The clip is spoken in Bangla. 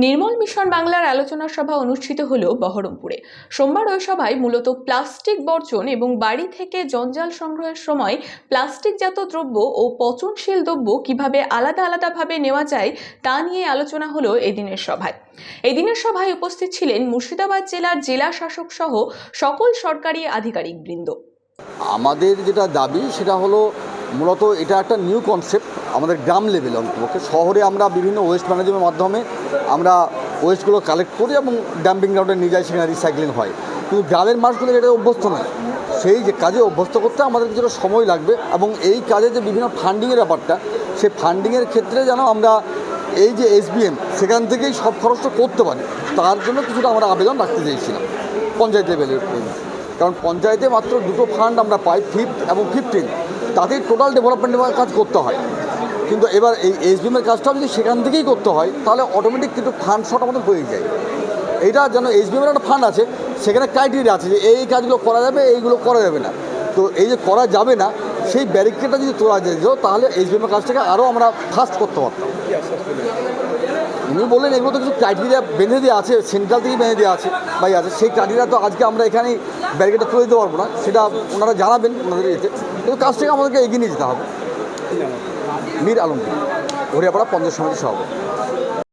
নির্মল মিশন বাংলার আলোচনা সভা অনুষ্ঠিত হলো বহরমপুরে। সোমবার ওই সভায় মূলত প্লাস্টিক বর্জন এবং বাড়ি থেকে জঞ্জাল সংগ্রহের সময় প্লাস্টিকজাত দ্রব্য ও পচনশীল দ্রব্য কিভাবে আলাদাভাবে নেওয়া যায় তা নিয়ে আলোচনা হলো এদিনের সভায়। এদিনের সভায় উপস্থিত ছিলেন মুর্শিদাবাদ জেলার জেলা শাসক সহ সকল সরকারি আধিকারিকবৃন্দ। আমাদের যেটা দাবি সেটা হলো মূলত এটা একটা নিউ কনসেপ্ট আমাদের গ্রাম লেভেল, অন্তত শহরে আমরা বিভিন্ন ওয়েস্ট ম্যানেজমেন্টের মাধ্যমে আমরা ওয়েস্টগুলো কালেক্ট করি এবং ডাম্পিং গ্রাউন্ডে নিয়ে যাই, সেখানে রিসাইক্লিং হয়। কিন্তু গ্রামের মানুষগুলো এটা অভ্যস্ত নয়, সেই যে কাজে অভ্যস্ত করতে আমাদের কিছুটা সময় লাগবে এবং এই কাজে যে বিভিন্ন ফান্ডিংয়ের ব্যাপারটা, সেই ফান্ডিংয়ের ক্ষেত্রে যেন আমরা এই যে SBM সেখান থেকেই সব খরচটা করতে পারি, তার জন্য কিছুটা আমরা আবেদন রাখতে চেয়েছিলাম পঞ্চায়েত লেভেলের। কারণ পঞ্চায়েতে মাত্র দুটো ফান্ড আমরা পাই, 5th এবং 15, তাতেই টোটাল ডেভেলপমেন্টের কাজ করতে হয়। কিন্তু এবার এই SBM-এর কাজটাও যদি সেখান থেকেই করতে হয় তাহলে অটোমেটিক কিন্তু ফান্ড শর্ট আমাদের হয়ে যায়। এইটা যেন SBM-এর একটা ফান্ড আছে, সেখানে ক্রাইটেরিয়া আছে যে এই কাজগুলো করা যাবে, এইগুলো করা যাবে না। তো এই যে করা যাবে না সেই ব্যারিকেডটা যদি তোলা যেত তাহলে SBM-এর কাজটাকে আরও আমরা ফাস্ট করতে পারতাম। উনি বললেন এগুলো তো কিছু ক্রাইটেরিয়া বেঁধে দেওয়া আছে, সেন্ট্রাল থেকেই বেঁধে দেওয়া আছে ভাই আছে, সেই ক্রাইটেরিয়া তো আজকে আমরা এখানেই ব্যারিকেডটা তুলে দিতে পারবো না, সেটা ওনারা জানাবেন ওনাদের এতে, কিন্তু কাজটাকে আমাদেরকে এগিয়ে নিয়ে যেতে হবে। মীর আলমগীর, হরিয়াপাড়া পঞ্চায়েত সমিতির সভাপতি।